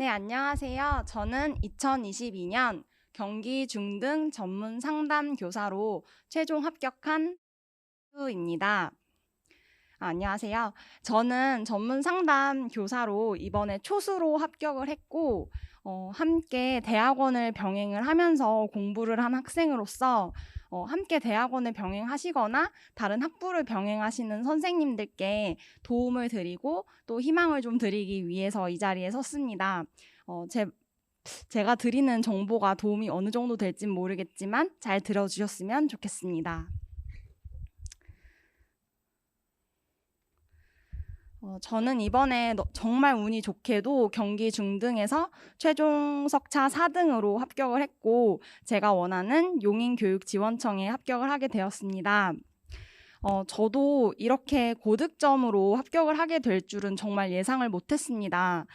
네, 안녕하세요. 저는 2022년 경기 중등 전문 상담 교사로 최종 합격한 수입니다. 안녕하세요. 저는 전문 상담 교사로 이번에 초수로 합격을 했고, 함께 대학원을 병행을 하면서 공부를 한 학생으로서 함께 대학원을 병행하시거나 다른 학부를 병행하시는 선생님들께 도움을 드리고 또 희망을 좀 드리기 위해서 이 자리에 섰습니다. 제가 드리는 정보가 도움이 어느 정도 될진 모르겠지만 잘 들어주셨으면 좋겠습니다. 저는 이번에 정말 운이 좋게도 경기 중등에서 최종 석차 4등으로 합격을 했고 제가 원하는 용인교육지원청에 합격을 하게 되었습니다. 저도 이렇게 고득점으로 합격을 하게 될 줄은 정말 예상을 못했습니다.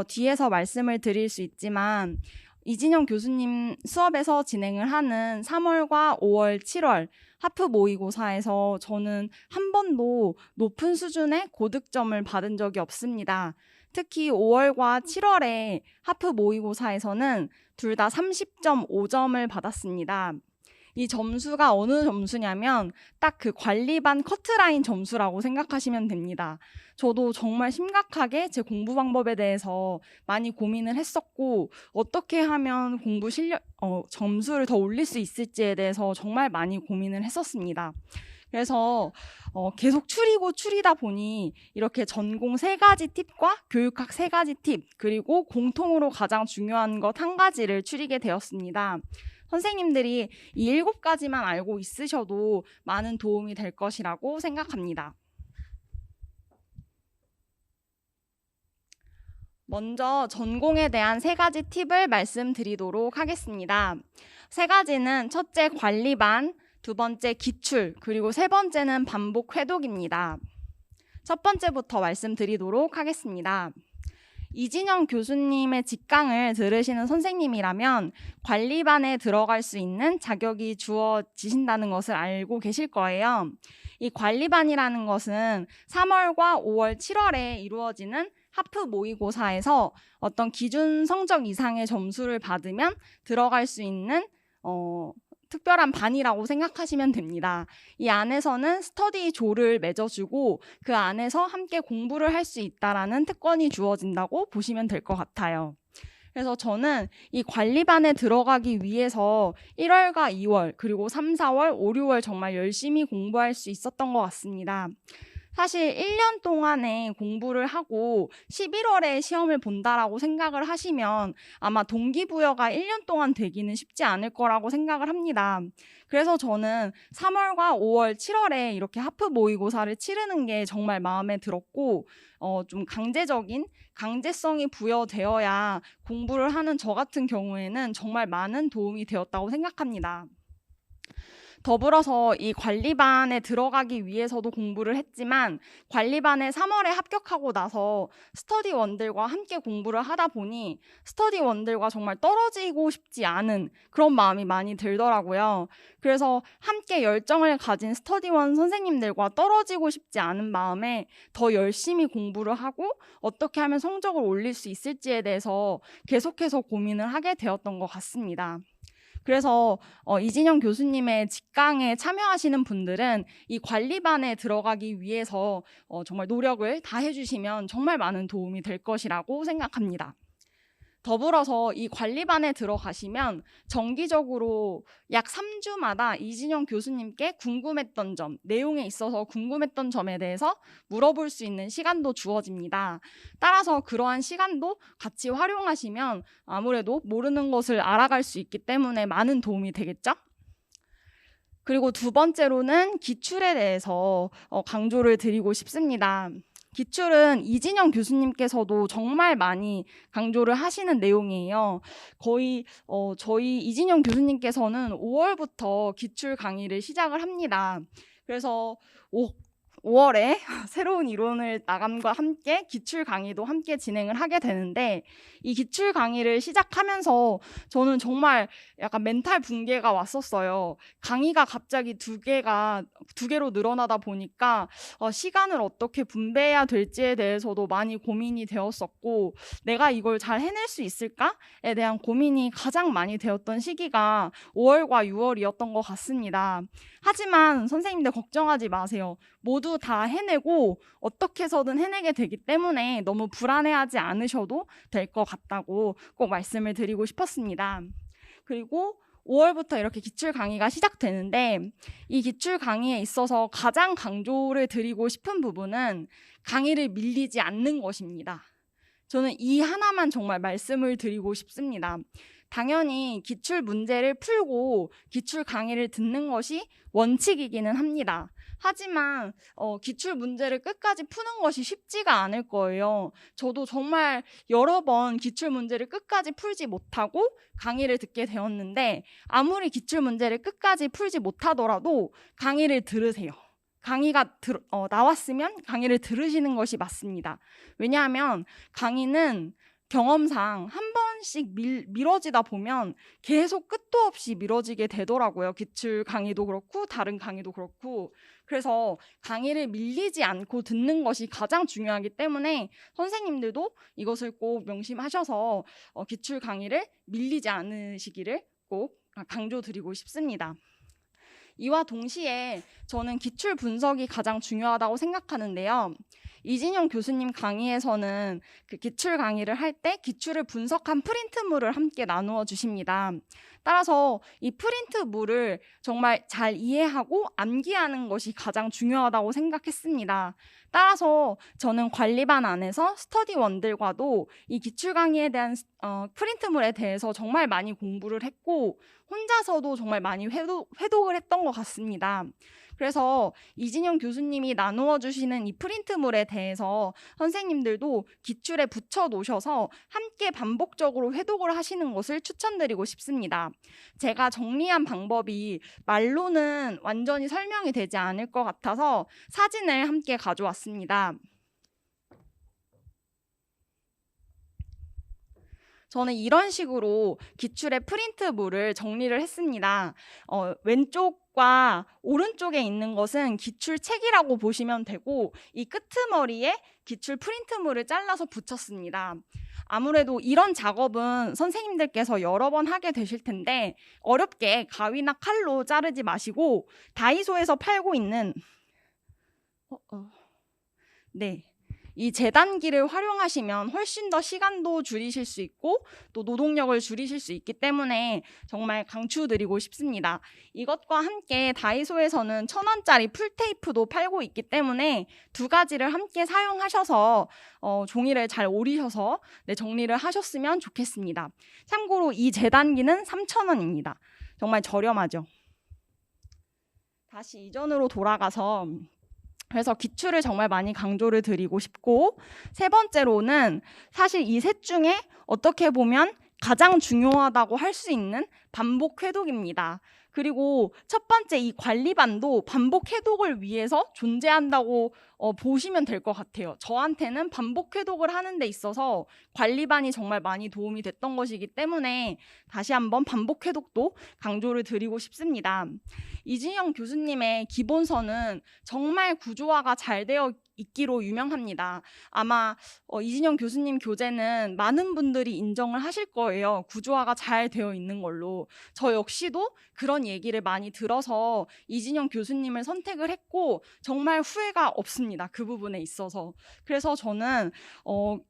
뒤에서 말씀을 드릴 수 있지만 이진영 교수님 수업에서 진행을 하는 3월과 5월, 7월 하프 모의고사에서 저는 한 번도 높은 수준의 고득점을 받은 적이 없습니다. 특히 5월과 7월에 하프 모의고사에서는 둘 다 30.5점을 받았습니다. 이 점수가 어느 점수냐면 딱 그 관리반 커트라인 점수라고 생각하시면 됩니다. 저도 정말 심각하게 제 공부 방법에 대해서 많이 고민을 했었고 어떻게 하면 공부 점수를 더 올릴 수 있을지에 대해서 정말 많이 고민을 했었습니다. 그래서 계속 추리다 보니 이렇게 전공 3가지 팁과 교육학 3가지 팁 그리고 공통으로 가장 중요한 것 1가지를 추리게 되었습니다. 선생님들이 이 7가지만 알고 있으셔도 많은 도움이 될 것이라고 생각합니다. 먼저 전공에 대한 3가지 팁을 말씀드리도록 하겠습니다. 3가지는 첫째 관리반, 두 번째 기출, 그리고 세 번째는 반복 회독입니다. 첫 번째부터 말씀드리도록 하겠습니다. 이진영 교수님의 직강을 들으시는 선생님이라면 관리반에 들어갈 수 있는 자격이 주어지신다는 것을 알고 계실 거예요. 이 관리반이라는 것은 3월과 5월, 7월에 이루어지는 하프 모의고사에서 어떤 기준 성적 이상의 점수를 받으면 들어갈 수 있는 특별한 반이라고 생각하시면 됩니다. 이 안에서는 스터디 조를 맺어주고 그 안에서 함께 공부를 할 수 있다라는 특권이 주어진다고 보시면 될 것 같아요. 그래서 저는 이 관리반에 들어가기 위해서 1월과 2월 그리고 3, 4월, 5, 6월 정말 열심히 공부할 수 있었던 것 같습니다. 사실 1년 동안에 공부를 하고 11월에 시험을 본다라고 생각을 하시면 아마 동기부여가 1년 동안 되기는 쉽지 않을 거라고 생각을 합니다. 그래서 저는 3월과 5월, 7월에 이렇게 하프 모의고사를 치르는 게 정말 마음에 들었고 좀 강제성이 부여되어야 공부를 하는 저 같은 경우에는 정말 많은 도움이 되었다고 생각합니다. 더불어서 이 관리반에 들어가기 위해서도 공부를 했지만 관리반에 3월에 합격하고 나서 스터디원들과 함께 공부를 하다 보니 스터디원들과 정말 떨어지고 싶지 않은 그런 마음이 많이 들더라고요. 그래서 함께 열정을 가진 스터디원 선생님들과 떨어지고 싶지 않은 마음에 더 열심히 공부를 하고 어떻게 하면 성적을 올릴 수 있을지에 대해서 계속해서 고민을 하게 되었던 것 같습니다. 그래서 이진영 교수님의 직강에 참여하시는 분들은 이 관리반에 들어가기 위해서 정말 노력을 다해 주시면 정말 많은 도움이 될 것이라고 생각합니다. 더불어서 이 관리반에 들어가시면 정기적으로 약 3주마다 이진영 교수님께 궁금했던 점, 내용에 있어서 궁금했던 점에 대해서 물어볼 수 있는 시간도 주어집니다. 따라서 그러한 시간도 같이 활용하시면 아무래도 모르는 것을 알아갈 수 있기 때문에 많은 도움이 되겠죠? 그리고 두 번째로는 기출에 대해서 강조를 드리고 싶습니다. 기출은 이진영 교수님께서도 정말 많이 강조를 하시는 내용이에요. 거의 저희 이진영 교수님께서는 5월부터 기출 강의를 시작을 합니다. 그래서 5월에 새로운 이론을 나감과 함께 기출 강의도 함께 진행을 하게 되는데, 이 기출 강의를 시작하면서 저는 정말 약간 멘탈 붕괴가 왔었어요. 강의가 갑자기 두 개로 늘어나다 보니까 시간을 어떻게 분배해야 될지에 대해서도 많이 고민이 되었었고, 내가 이걸 잘 해낼 수 있을까에 대한 고민이 가장 많이 되었던 시기가 5월과 6월이었던 것 같습니다. 하지만 선생님들 걱정하지 마세요. 모두 다 해내고 어떻게 해서든 해내게 되기 때문에 너무 불안해하지 않으셔도 될 것 같다고 꼭 말씀을 드리고 싶었습니다. 그리고 5월부터 이렇게 기출 강의가 시작되는데, 이 기출 강의에 있어서 가장 강조를 드리고 싶은 부분은 강의를 밀리지 않는 것입니다. 저는 이 하나만 정말 말씀을 드리고 싶습니다. 당연히 기출 문제를 풀고 기출 강의를 듣는 것이 원칙이기는 합니다. 하지만 기출 문제를 끝까지 푸는 것이 쉽지가 않을 거예요. 저도 정말 여러 번 기출 문제를 끝까지 풀지 못하고 강의를 듣게 되었는데, 아무리 기출 문제를 끝까지 풀지 못하더라도 강의를 들으세요. 강의가 나왔으면 강의를 들으시는 것이 맞습니다. 왜냐하면 강의는 경험상 한 번씩 미뤄지다 보면 계속 끝도 없이 미뤄지게 되더라고요. 기출 강의도 그렇고 다른 강의도 그렇고. 그래서 강의를 밀리지 않고 듣는 것이 가장 중요하기 때문에 선생님들도 이것을 꼭 명심하셔서 기출 강의를 밀리지 않으시기를 꼭 강조드리고 싶습니다. 이와 동시에 저는 기출 분석이 가장 중요하다고 생각하는데요. 이진영 교수님 강의에서는 그 기출 강의를 할 때 기출을 분석한 프린트물을 함께 나누어 주십니다. 따라서 이 프린트물을 정말 잘 이해하고 암기하는 것이 가장 중요하다고 생각했습니다. 따라서 저는 관리반 안에서 스터디원들과도 이 기출 강의에 대한 프린트물에 대해서 정말 많이 공부를 했고, 혼자서도 정말 많이 회독을 했던 것 같습니다. 그래서 이진영 교수님이 나누어 주시는 이 프린트물에 대해서 선생님들도 기출에 붙여 놓으셔서 함께 반복적으로 회독을 하시는 것을 추천드리고 싶습니다. 제가 정리한 방법이 말로는 완전히 설명이 되지 않을 것 같아서 사진을 함께 가져왔습니다. 저는 이런 식으로 기출의 프린트물을 정리를 했습니다. 왼쪽과 오른쪽에 있는 것은 기출책이라고 보시면 되고, 이 끄트머리에 기출 프린트물을 잘라서 붙였습니다. 아무래도 이런 작업은 선생님들께서 여러 번 하게 되실 텐데, 어렵게 가위나 칼로 자르지 마시고 다이소에서 팔고 있는 이 재단기를 활용하시면 훨씬 더 시간도 줄이실 수 있고 또 노동력을 줄이실 수 있기 때문에 정말 강추드리고 싶습니다. 이것과 함께 다이소에서는 1,000원짜리 풀테이프도 팔고 있기 때문에 두 가지를 함께 사용하셔서 종이를 잘 오리셔서 정리를 하셨으면 좋겠습니다. 참고로 이 재단기는 3,000원입니다. 정말 저렴하죠. 다시 이전으로 돌아가서, 그래서 기출을 정말 많이 강조를 드리고 싶고, 세 번째로는 사실 이 셋 중에 어떻게 보면 가장 중요하다고 할 수 있는 반복 회독입니다. 그리고 첫 번째 이 관리반도 반복 회독을 위해서 존재한다고 보시면 될 것 같아요. 저한테는 반복 회독을 하는 데 있어서 관리반이 정말 많이 도움이 됐던 것이기 때문에 다시 한번 반복 회독도 강조를 드리고 싶습니다. 이진영 교수님의 기본서는 정말 구조화가 잘 되어 있기로 유명합니다. 아마 이진영 교수님 교재는 많은 분들이 인정을 하실 거예요. 구조화가 잘 되어 있는 걸로. 저 역시도 그런 얘기를 많이 들어서 이진영 교수님을 선택을 했고 정말 후회가 없습니다. 그 부분에 있어서. 그래서 저는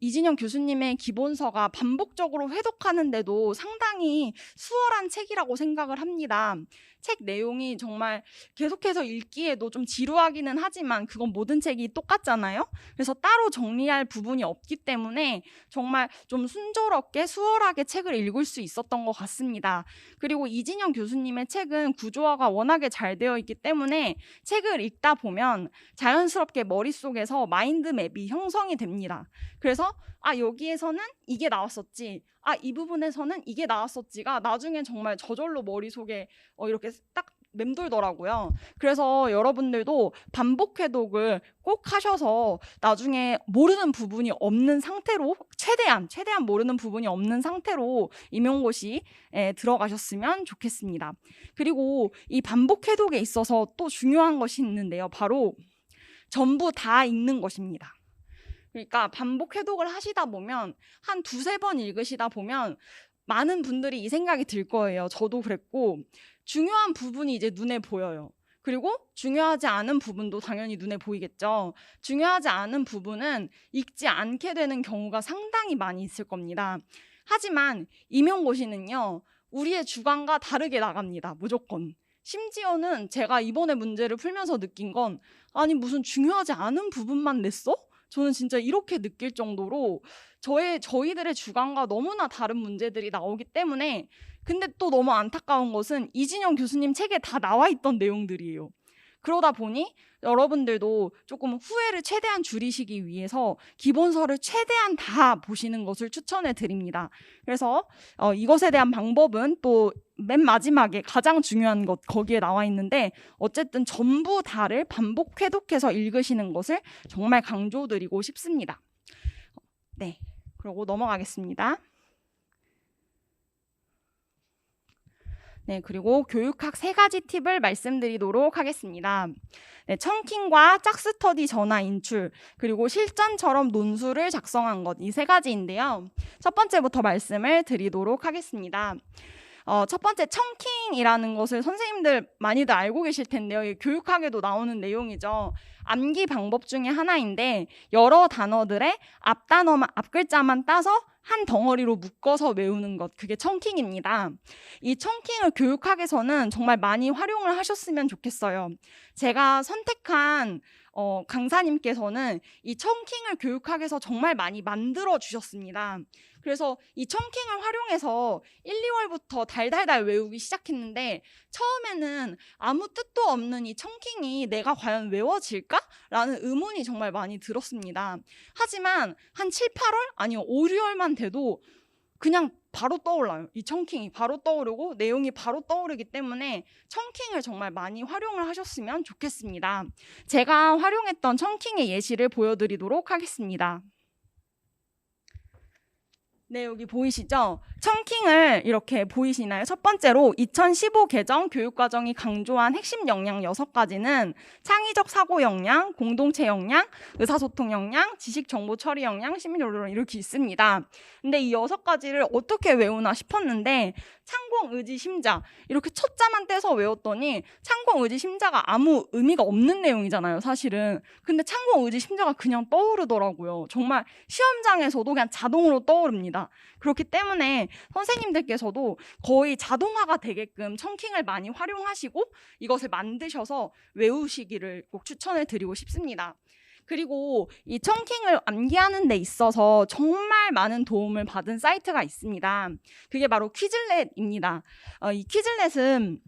이진영 교수님의 기본서가 반복적으로 회독하는데도 상당히 수월한 책이라고 생각을 합니다. 책 내용이 정말 계속해서 읽기에도 좀 지루하기는 하지만 그건 모든 책이 똑같잖아요. 그래서 따로 정리할 부분이 없기 때문에 정말 좀 순조롭게 수월하게 책을 읽을 수 있었던 것 같습니다. 그리고 이진영 교수님의 책은 구조화가 워낙에 잘 되어 있기 때문에 책을 읽다 보면 자연스럽게 머릿속에서 마인드맵이 형성이 됩니다. 그래서 여기에서는 이게 나왔었지, 이 부분에서는 이게 나왔었지가 나중에 정말 저절로 머릿속에 이렇게 딱 맴돌더라고요. 그래서 여러분들도 반복 회독을 꼭 하셔서 나중에 모르는 부분이 없는 상태로 최대한 모르는 부분이 없는 상태로 임용고시에 들어가셨으면 좋겠습니다. 그리고 이 반복 회독에 있어서 또 중요한 것이 있는데요. 바로 전부 다 읽는 것입니다. 그러니까 반복 회독을 하시다 보면 한 두세 번 읽으시다 보면 많은 분들이 이 생각이 들 거예요. 저도 그랬고, 중요한 부분이 이제 눈에 보여요. 그리고 중요하지 않은 부분도 당연히 눈에 보이겠죠. 중요하지 않은 부분은 읽지 않게 되는 경우가 상당히 많이 있을 겁니다. 하지만 임용고시는요, 우리의 주관과 다르게 나갑니다. 무조건. 심지어는 제가 이번에 문제를 풀면서 느낀 건, 아니 무슨 중요하지 않은 부분만 냈어? 저는 진짜 이렇게 느낄 정도로 저희들의 주관과 너무나 다른 문제들이 나오기 때문에, 근데 또 너무 안타까운 것은 이진영 교수님 책에 다 나와 있던 내용들이에요. 그러다 보니 여러분들도 조금 후회를 최대한 줄이시기 위해서 기본서를 최대한 다 보시는 것을 추천해 드립니다. 그래서 이것에 대한 방법은 또 맨 마지막에 가장 중요한 것 거기에 나와 있는데, 어쨌든 전부 다를 반복 회독해서 읽으시는 것을 정말 강조드리고 싶습니다. 네, 그리고 넘어가겠습니다. 네, 그리고 교육학 3가지 팁을 말씀드리도록 하겠습니다. 네, 청킹과 짝스터디 전화 인출, 그리고 실전처럼 논술을 작성한 것, 이 3가지인데요. 첫 번째부터 말씀을 드리도록 하겠습니다. 첫 번째, 청킹이라는 것을 선생님들 많이들 알고 계실 텐데요. 교육학에도 나오는 내용이죠. 암기 방법 중에 하나인데, 여러 단어들의 앞글자만 따서 한 덩어리로 묶어서 외우는 것, 그게 청킹입니다. 이 청킹을 교육학에서는 정말 많이 활용을 하셨으면 좋겠어요. 제가 선택한 강사님께서는 이 청킹을 교육학에서 정말 많이 만들어 주셨습니다. 그래서 이 청킹을 활용해서 1, 2월부터 달달달 외우기 시작했는데, 처음에는 아무 뜻도 없는 이 청킹이 내가 과연 외워질까? 라는 의문이 정말 많이 들었습니다. 하지만 한 7, 8월? 아니요 5, 6월만 돼도 그냥 바로 떠올라요. 이 청킹이 바로 떠오르고 내용이 바로 떠오르기 때문에 청킹을 정말 많이 활용을 하셨으면 좋겠습니다. 제가 활용했던 청킹의 예시를 보여드리도록 하겠습니다. 네, 여기 보이시죠? 청킹을 이렇게 보이시나요? 첫 번째로 2015 개정 교육과정이 강조한 핵심 역량 6가지는 창의적 사고 역량, 공동체 역량, 의사소통 역량, 지식정보 처리 역량, 시민연령 이렇게 있습니다. 근데 이 6가지를 어떻게 외우나 싶었는데, 창공, 의지, 심자 이렇게 첫 자만 떼서 외웠더니 창공, 의지, 심자가 아무 의미가 없는 내용이잖아요, 사실은. 근데 창공, 의지, 심자가 그냥 떠오르더라고요. 정말 시험장에서도 그냥 자동으로 떠오릅니다. 그렇기 때문에 선생님들께서도 거의 자동화가 되게끔 청킹을 많이 활용하시고 이것을 만드셔서 외우시기를 꼭 추천을 드리고 싶습니다. 그리고 이 청킹을 암기하는 데 있어서 정말 많은 도움을 받은 사이트가 있습니다. 그게 바로 퀴즐렛입니다. 이 퀴즐렛은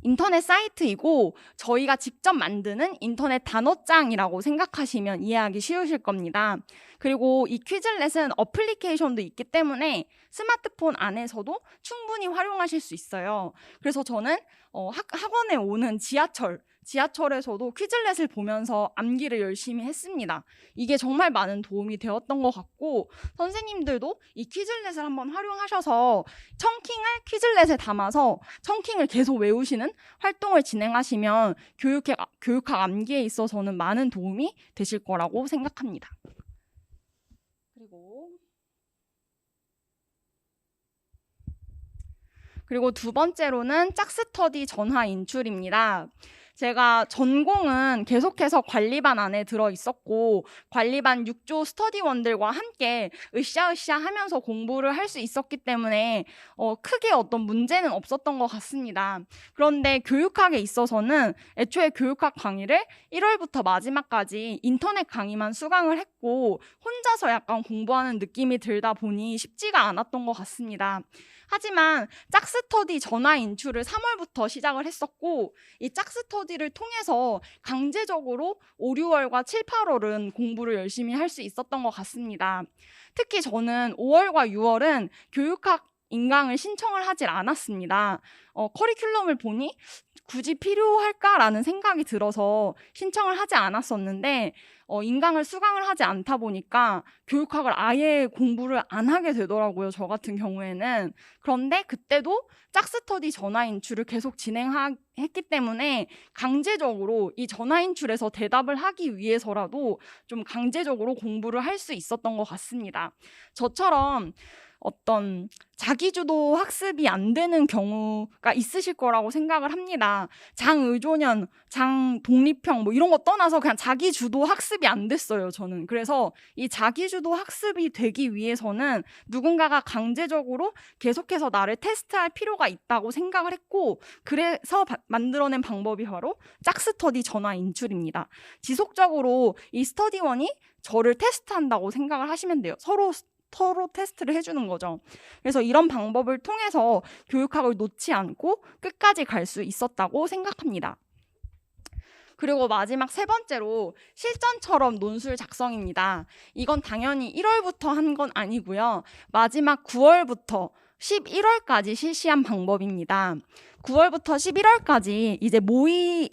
인터넷 사이트이고 저희가 직접 만드는 인터넷 단어장이라고 생각하시면 이해하기 쉬우실 겁니다. 그리고 이 퀴즐렛은 어플리케이션도 있기 때문에 스마트폰 안에서도 충분히 활용하실 수 있어요. 그래서 저는 학원에 오는 지하철에서도 퀴즐렛을 보면서 암기를 열심히 했습니다. 이게 정말 많은 도움이 되었던 것 같고, 선생님들도 이 퀴즐렛을 한번 활용하셔서 청킹을 퀴즐렛에 담아서 청킹을 계속 외우시는 활동을 진행하시면 교육학 암기에 있어서는 많은 도움이 되실 거라고 생각합니다. 그리고 두 번째로는 짝스터디 전화 인출입니다. 제가 전공은 계속해서 관리반 안에 들어있었고 관리반 6조 스터디원들과 함께 으쌰으쌰 하면서 공부를 할 수 있었기 때문에 크게 어떤 문제는 없었던 것 같습니다. 그런데 교육학에 있어서는 애초에 교육학 강의를 1월부터 마지막까지 인터넷 강의만 수강을 했고 혼자서 약간 공부하는 느낌이 들다 보니 쉽지가 않았던 것 같습니다. 하지만 짝스터디 전화 인출을 3월부터 시작을 했었고 이 짝스터디를 통해서 강제적으로 5, 6월과 7, 8월은 공부를 열심히 할 수 있었던 것 같습니다. 특히 저는 5월과 6월은 교육학 인강을 신청을 하질 않았습니다. 커리큘럼을 보니 굳이 필요할까라는 생각이 들어서 신청을 하지 않았었는데 인강을 수강을 하지 않다 보니까 교육학을 아예 공부를 안 하게 되더라고요. 저 같은 경우에는. 그런데 그때도 짝스터디 전화인출을 계속 진행했기 때문에 강제적으로 이 전화인출에서 대답을 하기 위해서라도 좀 강제적으로 공부를 할 수 있었던 것 같습니다. 저처럼 어떤 자기주도 학습이 안 되는 경우가 있으실 거라고 생각을 합니다. 장의존연, 장독립형 뭐 이런 거 떠나서 그냥 자기주도 학습이 안 됐어요, 저는. 그래서 이 자기주도 학습이 되기 위해서는 누군가가 강제적으로 계속해서 나를 테스트할 필요가 있다고 생각을 했고, 그래서 만들어낸 방법이 바로 짝스터디 전화 인출입니다. 지속적으로 이 스터디원이 저를 테스트한다고 생각을 하시면 돼요. 서로 테스트를 해주는 거죠. 그래서 이런 방법을 통해서 교육학을 놓지 않고 끝까지 갈 수 있었다고 생각합니다. 그리고 마지막 세 번째로 실전처럼 논술 작성입니다. 이건 당연히 1월부터 한 건 아니고요. 마지막 9월부터 11월까지 실시한 방법입니다. 9월부터 11월까지 이제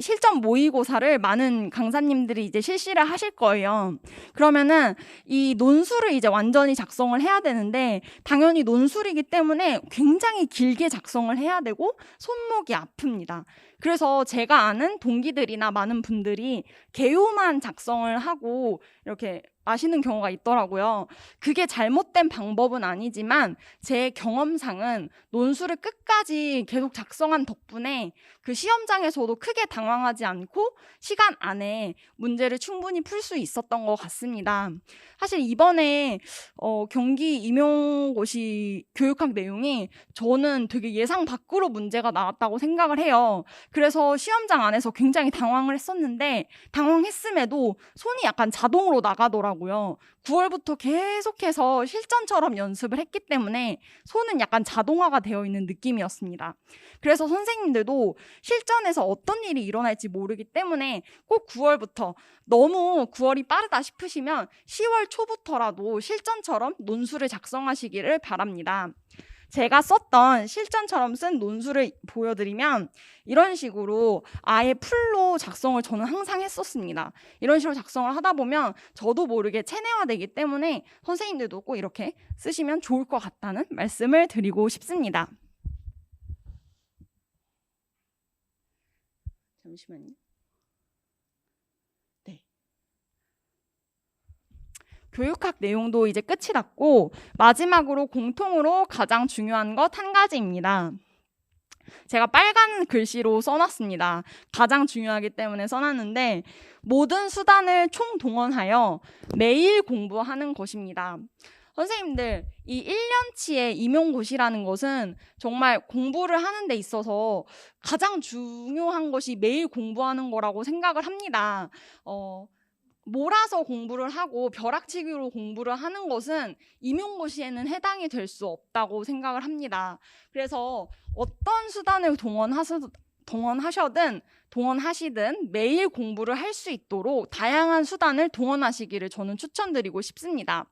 실전 모의고사를 많은 강사님들이 이제 실시를 하실 거예요. 그러면은 이 논술을 이제 완전히 작성을 해야 되는데, 당연히 논술이기 때문에 굉장히 길게 작성을 해야 되고 손목이 아픕니다. 그래서 제가 아는 동기들이나 많은 분들이 개요만 작성을 하고 이렇게 마시는 경우가 있더라고요. 그게 잘못된 방법은 아니지만 제 경험상은 논술을 끝까지 계속 작성한 덕분에 그 시험장에서도 크게 당황하지 않고 시간 안에 문제를 충분히 풀 수 있었던 것 같습니다. 사실 이번에 경기 임용고시 교육학 내용이 저는 되게 예상 밖으로 문제가 나왔다고 생각을 해요. 그래서 시험장 안에서 굉장히 당황을 했었는데, 당황했음에도 손이 약간 자동으로 나가더라고요. 9월부터 계속해서 실전처럼 연습을 했기 때문에 손은 약간 자동화가 되어 있는 느낌이었습니다. 그래서 선생님들도 실전에서 어떤 일이 일어날지 모르기 때문에 꼭 9월부터, 너무 9월이 빠르다 싶으시면 10월 초부터라도 실전처럼 논술을 작성하시기를 바랍니다. 제가 썼던 실전처럼 쓴 논술을 보여드리면 이런 식으로 아예 풀로 작성을 저는 항상 했었습니다. 이런 식으로 작성을 하다 보면 저도 모르게 체내화되기 때문에 선생님들도 꼭 이렇게 쓰시면 좋을 것 같다는 말씀을 드리고 싶습니다. 잠시만요. 네. 교육학 내용도 이제 끝이 났고, 마지막으로 공통으로 가장 중요한 것 한 가지입니다. 제가 빨간 글씨로 써놨습니다. 가장 중요하기 때문에 써놨는데, 모든 수단을 총동원하여 매일 공부하는 것입니다. 선생님들, 이 1년치의 임용고시라는 것은 정말 공부를 하는 데 있어서 가장 중요한 것이 매일 공부하는 거라고 생각을 합니다. 몰아서 공부를 하고 벼락치기로 공부를 하는 것은 임용고시에는 해당이 될 수 없다고 생각을 합니다. 그래서 어떤 수단을 동원하시든 매일 공부를 할 수 있도록 다양한 수단을 동원하시기를 저는 추천드리고 싶습니다.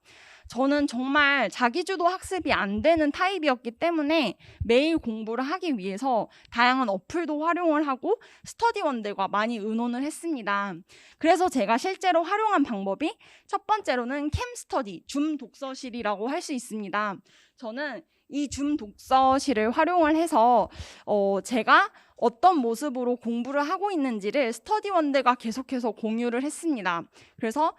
저는 정말 자기주도 학습이 안 되는 타입이었기 때문에 매일 공부를 하기 위해서 다양한 어플도 활용을 하고 스터디원들과 많이 의논을 했습니다. 그래서 제가 실제로 활용한 방법이 첫 번째로는 캠스터디, 줌 독서실이라고 할 수 있습니다. 저는 이 줌 독서실을 활용을 해서 제가 어떤 모습으로 공부를 하고 있는지를 스터디원들과 계속해서 공유를 했습니다. 그래서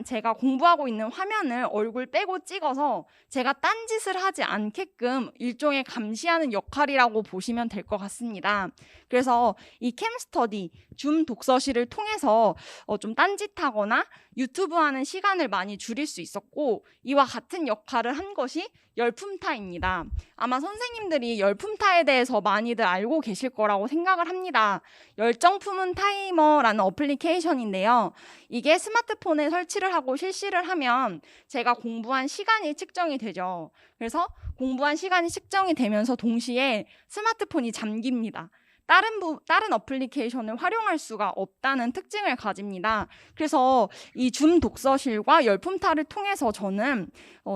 제가 공부하고 있는 화면을 얼굴 빼고 찍어서 제가 딴짓을 하지 않게끔 일종의 감시하는 역할이라고 보시면 될 것 같습니다. 그래서 이 캠스터디, 줌 독서실을 통해서 좀 딴짓하거나 유튜브 하는 시간을 많이 줄일 수 있었고, 이와 같은 역할을 한 것이 열품타입니다. 아마 선생님들이 열품타에 대해서 많이들 알고 계실 거라고 생각을 합니다. 열정 품은 타이머라는 어플리케이션인데요. 이게 스마트폰에 설치를 하고 실시를 하면 제가 공부한 시간이 측정이 되죠. 그래서 공부한 시간이 측정이 되면서 동시에 스마트폰이 잠깁니다. 다른 어플리케이션을 활용할 수가 없다는 특징을 가집니다. 그래서 이 줌 독서실과 열품탈을 통해서 저는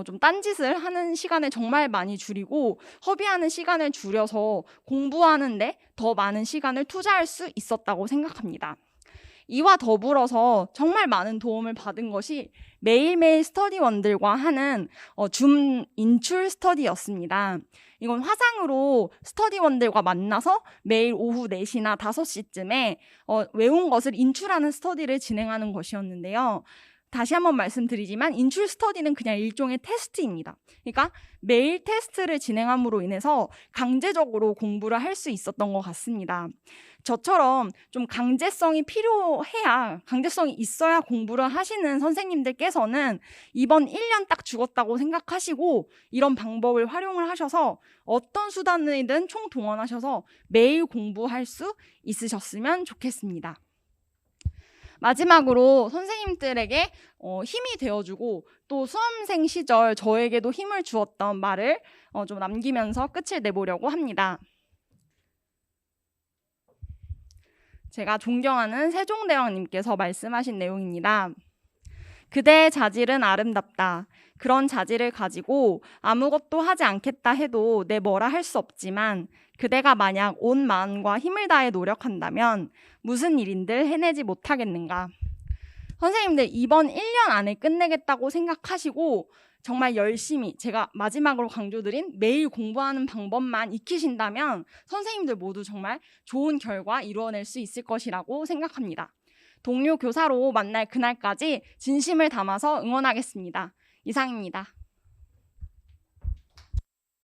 좀 딴짓을 하는 시간을 정말 많이 줄이고 허비하는 시간을 줄여서 공부하는데 더 많은 시간을 투자할 수 있었다고 생각합니다. 이와 더불어서 정말 많은 도움을 받은 것이 매일매일 스터디원들과 하는 줌 인출 스터디였습니다. 이건 화상으로 스터디원들과 만나서 매일 오후 4시나 5시쯤에 외운 것을 인출하는 스터디를 진행하는 것이었는데요. 다시 한번 말씀드리지만 인출 스터디는 그냥 일종의 테스트입니다. 그러니까 매일 테스트를 진행함으로 인해서 강제적으로 공부를 할 수 있었던 것 같습니다. 저처럼 좀 강제성이 있어야 공부를 하시는 선생님들께서는 이번 1년 딱 죽었다고 생각하시고 이런 방법을 활용을 하셔서 어떤 수단이든 총동원하셔서 매일 공부할 수 있으셨으면 좋겠습니다. 마지막으로 선생님들에게 힘이 되어주고 또 수험생 시절 저에게도 힘을 주었던 말을 좀 남기면서 끝을 내보려고 합니다. 제가 존경하는 세종대왕님께서 말씀하신 내용입니다. 그대의 자질은 아름답다. 그런 자질을 가지고 아무것도 하지 않겠다 해도 내 뭐라 할 수 없지만 그대가 만약 온 마음과 힘을 다해 노력한다면 무슨 일인들 해내지 못하겠는가. 선생님들 이번 1년 안에 끝내겠다고 생각하시고 정말 열심히 제가 마지막으로 강조드린 매일 공부하는 방법만 익히신다면 선생님들 모두 정말 좋은 결과 이루어낼 수 있을 것이라고 생각합니다. 동료 교사로 만날 그날까지 진심을 담아서 응원하겠습니다. 이상입니다.